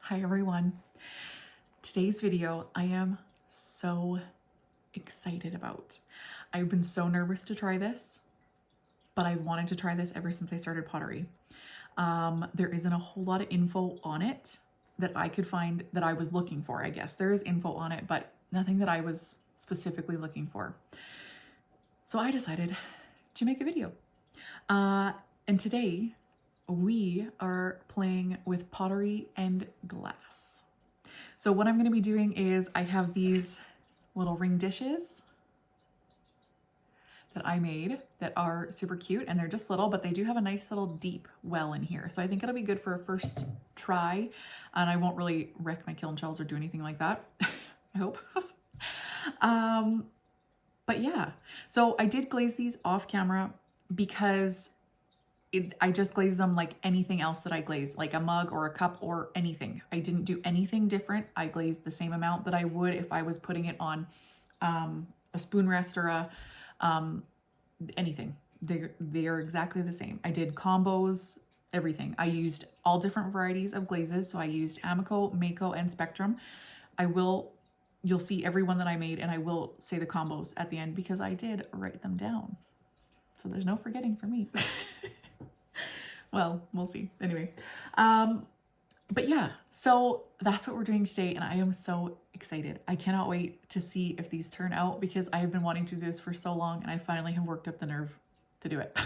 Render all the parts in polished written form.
Hi everyone. Today's video I am so excited about. I've been so nervous to try this, but I've wanted to try this ever since I started pottery. There isn't a whole lot of info on it that I could find that I was looking for, I guess. There is info on it, but nothing that I was specifically looking for. So I decided to make a video. And today we are playing with pottery and glass. So what I'm going to be doing is I have these little ring dishes that I made that are super cute, and they're just little, but they do have a nice little deep well in here. So I think it'll be good for a first try, and I won't really wreck my kiln shells or do anything like that. I hope. But yeah, so I did glaze these off camera because I just glazed them like anything else that I glaze, like a mug or a cup or anything. I didn't do anything different. I glazed the same amount that I would if I was putting it on a spoon rest or a anything. They are exactly the same. I did combos, everything. I used all different varieties of glazes. So I used Amico, Mako, and Spectrum. You'll see every one that I made, and I will say the combos at the end because I did write them down. So there's no forgetting for me. Well, we'll see. Anyway, but yeah, so that's what we're doing today, and I am so excited. I cannot wait to see if these turn out because I have been wanting to do this for so long, and I finally have worked up the nerve to do it.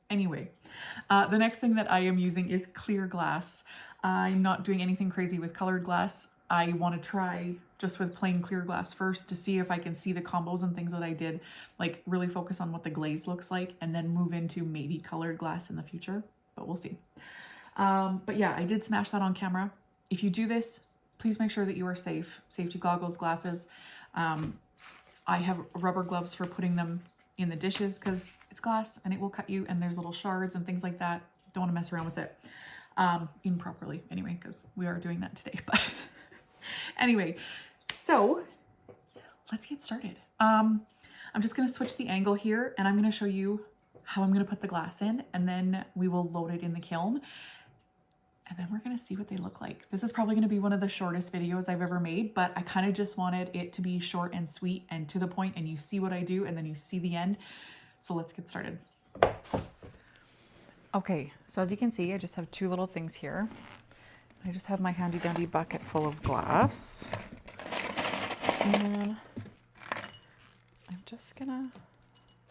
Anyway, the next thing that I am using is clear glass. I'm not doing anything crazy with colored glass. I want to try just with plain clear glass first to see if I can see the combos and things that I did, like really focus on what the glaze looks like and then move into maybe colored glass in the future, but we'll see. But yeah, I did smash that on camera. If you do this, please make sure that you are safe. Safety goggles, glasses. I have rubber gloves for putting them in the dishes because it's glass and it will cut you, and there's little shards and things like that. Don't want to mess around with it improperly anyway, because we are doing that today. But anyway, so let's get started. I'm just going to switch the angle here, and I'm going to show you how I'm going to put the glass in, and then we will load it in the kiln, and then we're going to see what they look like. This is probably going to be one of the shortest videos I've ever made, but I kind of just wanted it to be short and sweet and to the point, and you see what I do and then you see the end. So let's get started. Okay, so as you can see, I just have two little things here. I just have my handy dandy bucket full of glass, and I'm just gonna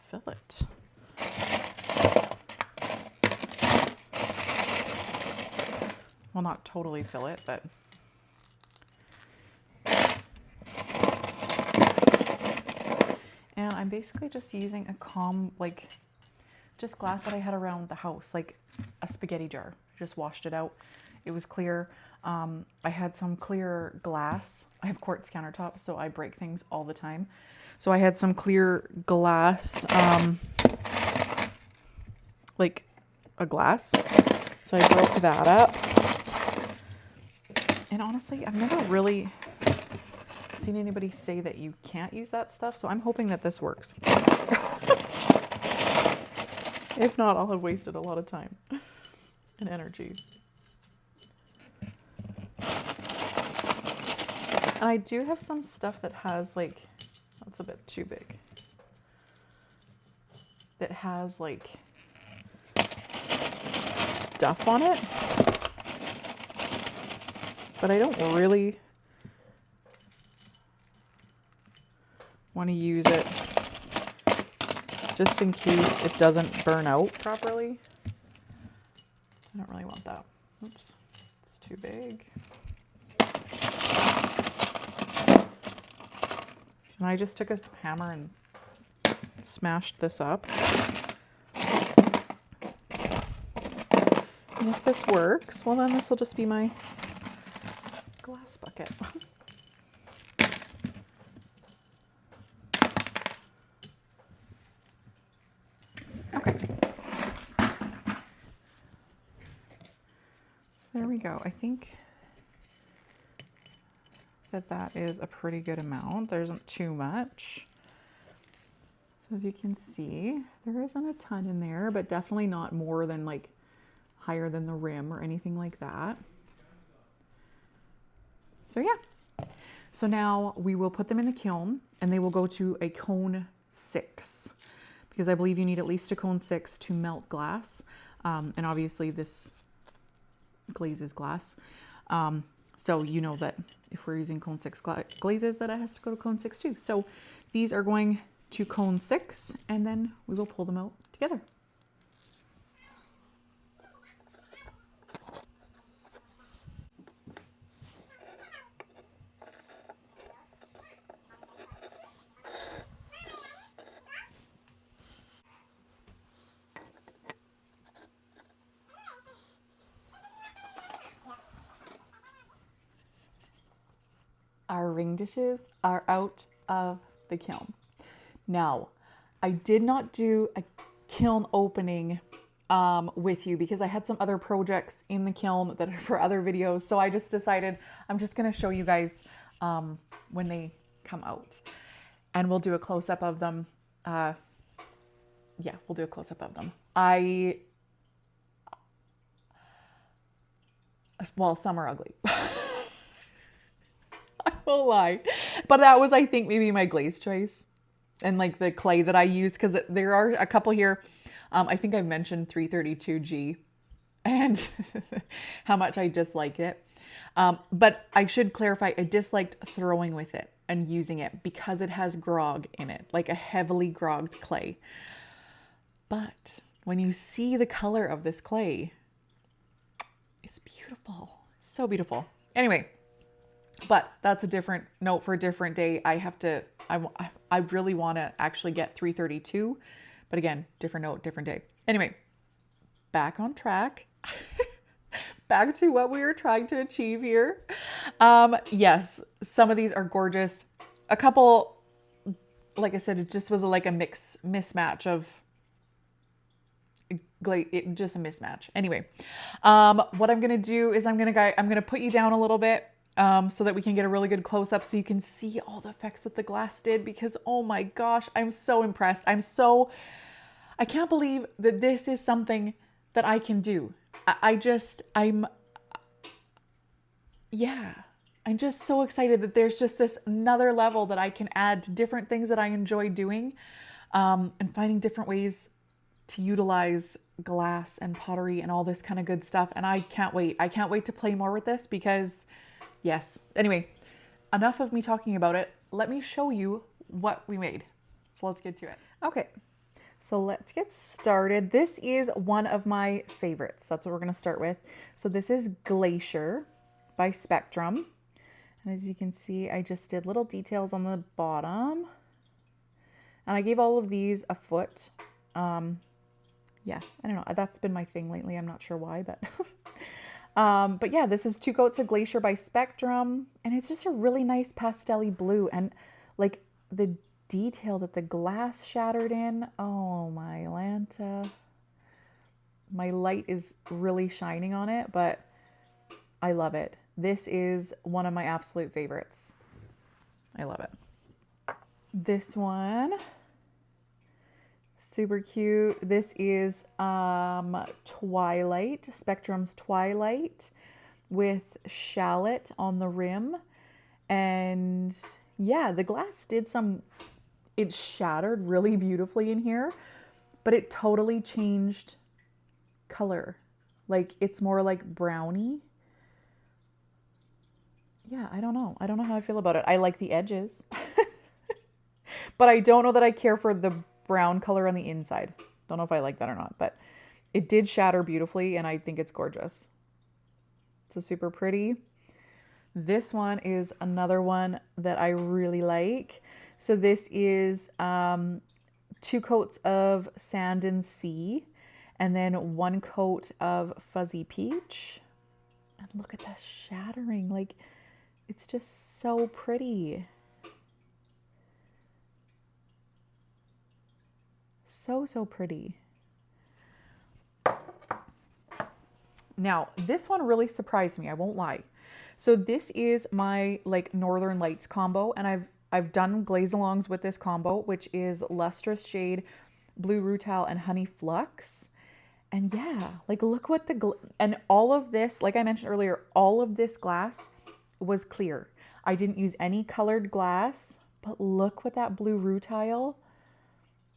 fill it. Well, not totally fill it, but and I'm basically just using just glass that I had around the house, like a spaghetti jar. Just washed it out. It was clear. I had some clear glass. I have quartz countertops, so I break things all the time. So I had some clear glass, like a glass. So I broke that up. And honestly, I've never really seen anybody say that you can't use that stuff, so I'm hoping that this works. If not, I'll have wasted a lot of time and energy. And I do have some stuff that has like, that's a bit too big, that has like stuff on it, but I don't really want to use it just in case it doesn't burn out properly. I don't really want that. Oops, it's too big. And I just took a hammer and smashed this up. And if this works, well then this will just be my glass bucket. Okay. So there we go. I think that is a pretty good amount. There isn't too much. So as you can see, there isn't a ton in there, but definitely not more than like higher than the rim or anything like that. So yeah. So now we will put them in the kiln and they will go to a cone 6 because I believe you need at least a cone 6 to melt glass. And obviously this glaze is glass. So you know that if we're using cone 6 glazes, that it has to go to cone 6 too. So these are going to cone 6 and then we will pull them out together. Our ring dishes are out of the kiln. Now, I did not do a kiln opening with you because I had some other projects in the kiln that are for other videos. So I just decided I'm just going to show you guys when they come out. And we'll do a close-up of them. Yeah, we'll do a close-up of them. Well, some are ugly. I won't lie. But that was, I think, maybe my glaze choice. And like the clay that I used, because there are a couple here. I think I've mentioned 332G and how much I dislike it. But I should clarify, I disliked throwing with it and using it because it has grog in it, like a heavily grogged clay. But when you see the color of this clay, it's beautiful. So beautiful. Anyway, but that's a different note for a different day. I really want to actually get 332, but again, different note, different day. Anyway, back on track. Back to what we were trying to achieve here. Yes, some of these are gorgeous. A couple, like I said, it just was like a mismatch of just a mismatch. Anyway, what I'm gonna do is I'm gonna put you down a little bit so that we can get a really good close up so you can see all the effects that the glass did, because oh my gosh, I'm so impressed. I can't believe that this is something that I can do. I'm just so excited that there's just this another level that I can add to different things that I enjoy doing, and finding different ways to utilize glass and pottery and all this kind of good stuff. And I can't wait. I can't wait to play more with this because yes. Anyway, enough of me talking about it. Let me show you what we made. So let's get to it. Okay. So let's get started. This is one of my favorites. That's what we're going to start with. So this is Glacier by Spectrum. And as you can see, I just did little details on the bottom. And I gave all of these a foot. Yeah, I don't know. That's been my thing lately. I'm not sure why, but yeah, this is 2 coats of Glacier by Spectrum. And it's just a really nice pastel-y blue. And like the detail that the glass shattered in. Oh my Lanta. My light is really shining on it, but I love it. This is one of my absolute favorites. I love it. This one, super cute. This is Twilight, Spectrum's Twilight with shallot on the rim. And yeah, the glass did it shattered really beautifully in here, but it totally changed color. Like it's more like browny. Yeah, I don't know. I don't know how I feel about it. I like the edges, but I don't know that I care for the brown color on the inside. Don't know if I like that or not, but it did shatter beautifully and I think it's gorgeous. So super pretty. This one is another one that I really like. So this is 2 coats of Sand and Sea and then 1 coat of Fuzzy Peach. And look at that shattering. Like, it's just so pretty. So, so pretty. Now, this one really surprised me, I won't lie. So this is my like Northern Lights combo, and I've done glaze alongs with this combo, which is Lustrous Shade, Blue Rutile, and Honey Flux. And yeah, like look what and all of this, like I mentioned earlier, all of this glass was clear. I didn't use any colored glass, but look what that blue rutile,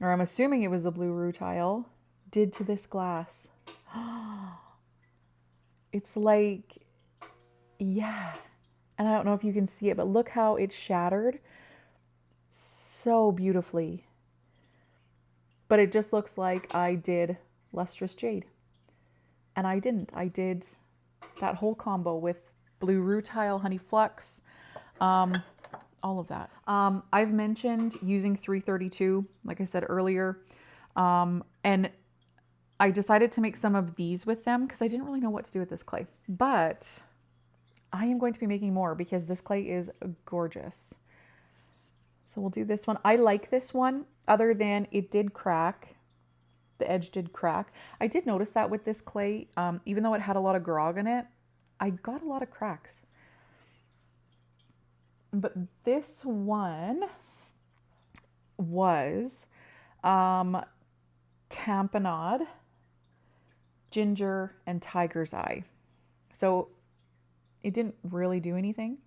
or I'm assuming it was the blue rutile, did to this glass. It's like, yeah. And I don't know if you can see it, but look how it shattered so beautifully. But it just looks like I did lustrous jade. And I didn't. I did that whole combo with blue rutile, honey flux, all of that. I've mentioned using 332, like I said earlier. And I decided to make some of these with them because I didn't really know what to do with this clay. But I am going to be making more because this clay is gorgeous. So we'll do this one. I like this one, other than it did crack. The edge did crack. I did notice that with this clay, even though it had a lot of grog in it, I got a lot of cracks. But this one was tamponade, ginger, and tiger's eye. So it didn't really do anything.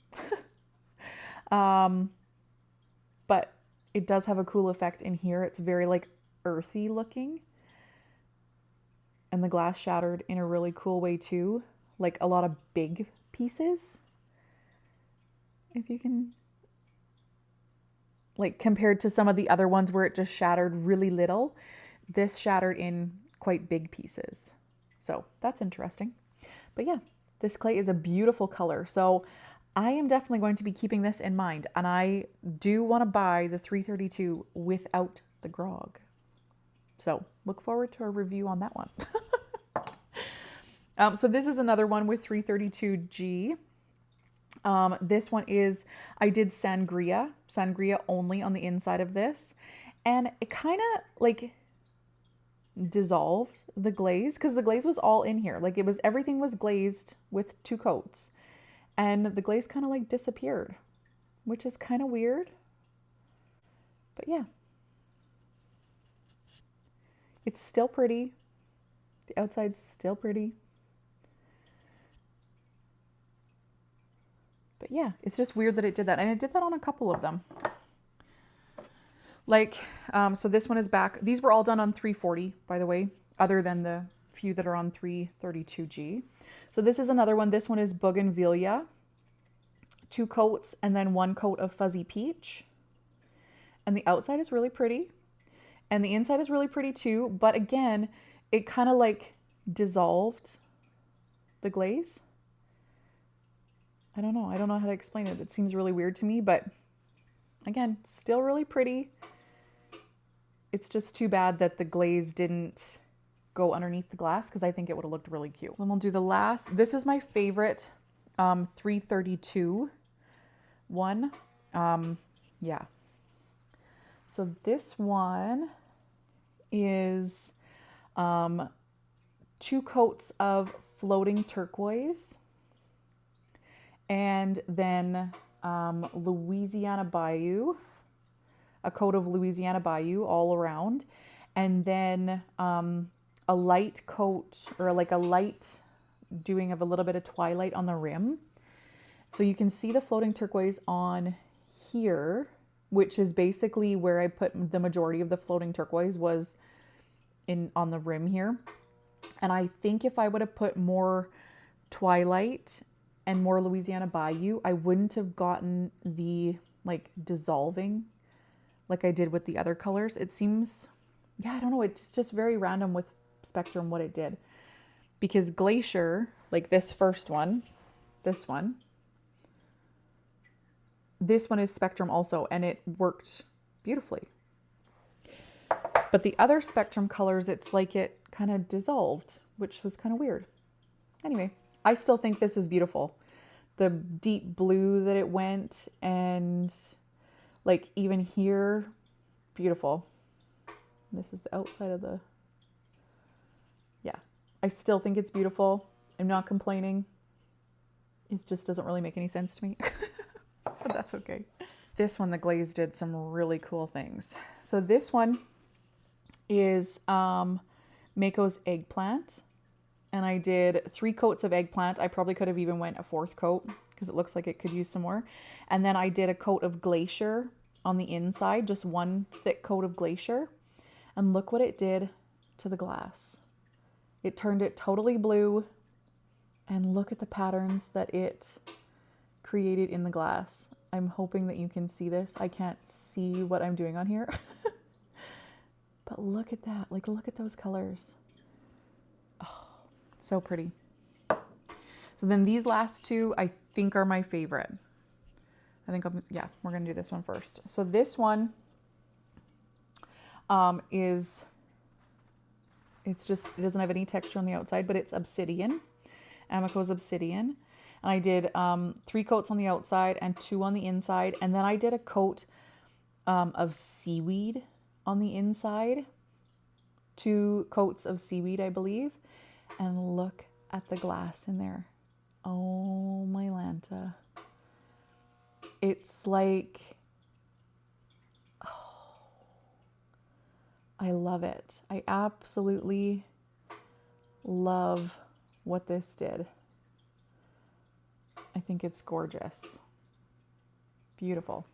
But it does have a cool effect in here. It's very like earthy looking. And the glass shattered in a really cool way too. Like a lot of big pieces. If you can, like compared to some of the other ones where it just shattered really little, this shattered in quite big pieces. So that's interesting. But yeah, this clay is a beautiful color. So I am definitely going to be keeping this in mind. And I do want to buy the 332 without the grog. So look forward to a review on that one. So this is another one with 332G. This one is, I did sangria only on the inside of this. And it kind of like dissolved the glaze because the glaze was all in here. Like everything was glazed with 2 coats. And the glaze kind of like disappeared, which is kind of weird. But yeah. It's still pretty. The outside's still pretty. But yeah, it's just weird that it did that. And it did that on a couple of them. Like, so this one is back. These were all done on 340, by the way, other than the few that are on 332G. So this is another one. This one is bougainvillea. 2 coats and then 1 coat of fuzzy peach. And the outside is really pretty. And the inside is really pretty too. But again, it kind of like dissolved the glaze. I don't know. I don't know how to explain it. It seems really weird to me, but again, still really pretty. It's just too bad that the glaze didn't go underneath the glass because I think it would have looked really cute. Then we'll do the last. This is my favorite 332 one. Yeah. So this one is 2 coats of floating turquoise and then Louisiana Bayou, a coat of Louisiana Bayou all around, and then a light coat or like a light doing of a little bit of twilight on the rim. So you can see the floating turquoise on here, which is basically where I put the majority of the floating turquoise was on the rim here. And I think if I would have put more twilight and more Louisiana Bayou, I wouldn't have gotten the like dissolving like I did with the other colors. It seems, yeah, I don't know. It's just very random with Spectrum what it did. Because Glacier, like this first one, this one is Spectrum also, and it worked beautifully. But the other Spectrum colors, it's like it kind of dissolved, which was kind of weird. Anyway, I still think this is beautiful. The deep blue that it went, and like even here, beautiful. This is the outside of the, yeah. I still think it's beautiful. I'm not complaining. It just doesn't really make any sense to me. But that's okay. This one, the glaze did some really cool things. So this one is Mako's eggplant. and I did 3 coats of eggplant. I probably could have even went a 4th coat because it looks like it could use some more. And then I did a coat of glacier on the inside, just 1 thick coat of glacier. And look what it did to the glass. It turned it totally blue, and look at the patterns that it created in the glass. I'm hoping that you can see this. I can't see what I'm doing on here. But look at that. Like, look at those colors. Oh, so pretty. So then these last 2, I think, are my favorite. I think yeah, we're going to do this one first. So this one is, it's just, it doesn't have any texture on the outside, but it's obsidian. Amico's obsidian. And I did 3 coats on the outside and 2 on the inside. And then I did a coat of seaweed on the inside. 2 coats of seaweed, I believe. And look at the glass in there. Oh, my Lanta. It's like, oh, I love it. I absolutely love what this did. I think it's gorgeous. Beautiful.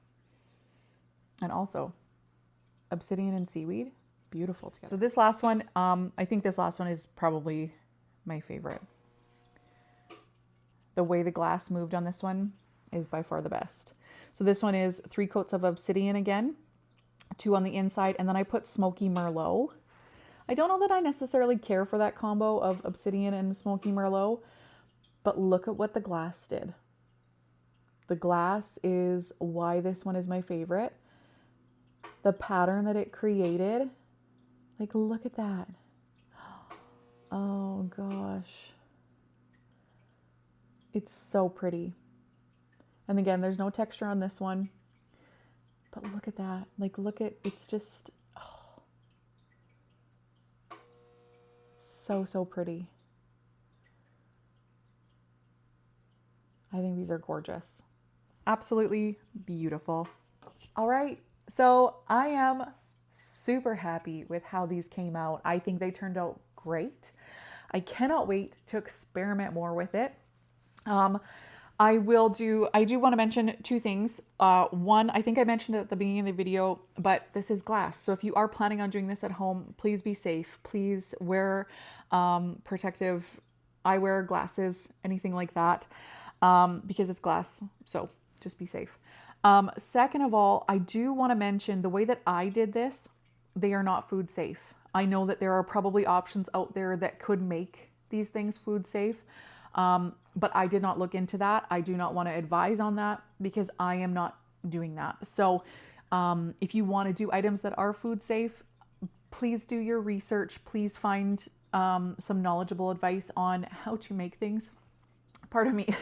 And also, obsidian and seaweed, beautiful together. So this last one, I think this last one is probably my favorite. The way the glass moved on this one is by far the best. So this one is 3 coats of obsidian again, 2 on the inside, and then I put smoky merlot. I don't know that I necessarily care for that combo of obsidian and smoky merlot, but look at what the glass did. The glass is why this one is my favorite. The pattern that it created, like, look at that. Oh gosh. It's so pretty. And again, there's no texture on this one, but look at that. Like, look at, it's just, oh, so pretty. I think these are gorgeous. Absolutely beautiful. All right. So I am super happy with how these came out. I think they turned out great. I cannot wait to experiment more with it. I do want to mention 2 things. One, I think I mentioned it at the beginning of the video, but this is glass. So if you are planning on doing this at home, please be safe. Please wear protective eyewear, glasses, anything like that, because it's glass. So just be safe. Second of all, I do want to mention the way that I did this, they are not food safe. I know that there are probably options out there that could make these things food safe. But I did not look into that. I do not want to advise on that because I am not doing that. So if you want to do items that are food safe, please do your research. Please find some knowledgeable advice on how to make things. Pardon me.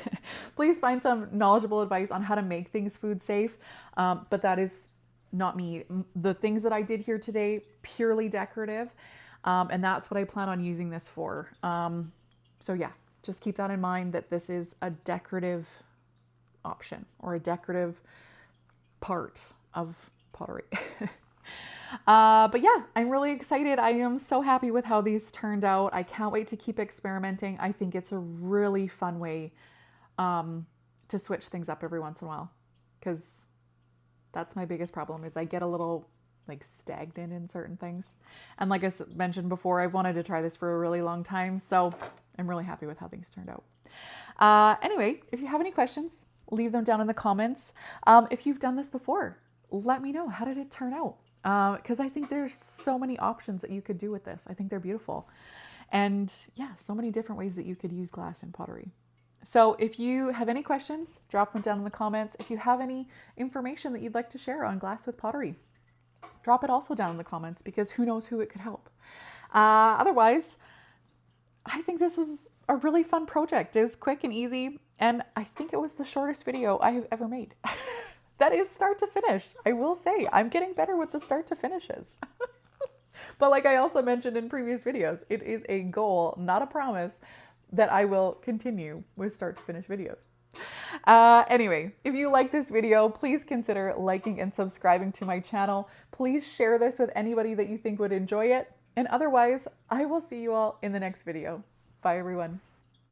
Please find some knowledgeable advice on how to make things food safe. But that is not me. The things that I did here today, purely decorative. And that's what I plan on using this for. So yeah. Just keep that in mind, that this is a decorative option or a decorative part of pottery. But yeah, I'm really excited. I am so happy with how these turned out. I can't wait to keep experimenting. I think it's a really fun way to switch things up every once in a while, because that's my biggest problem is I get a little like stagnant in certain things. And like I mentioned before, I've wanted to try this for a really long time. So I'm really happy with how things turned out. Anyway, if you have any questions, leave them down in the comments. If you've done this before, let me know. How did it turn out? Because I think there's so many options that you could do with this. I think they're beautiful. And yeah, so many different ways that you could use glass in pottery. So if you have any questions, drop them down in the comments. If you have any information that you'd like to share on glass with pottery, drop it also down in the comments, because who knows who it could help. Otherwise, I think this was a really fun project. It was quick and easy, and I think it was the shortest video I have ever made. That is start to finish. I will say, I'm getting better with the start to finishes. But like I also mentioned in previous videos, it is a goal, not a promise, that I will continue with start to finish videos. Anyway, if you like this video, please consider liking and subscribing to my channel. Please share this with anybody that you think would enjoy it. And otherwise, I will see you all in the next video. Bye, everyone.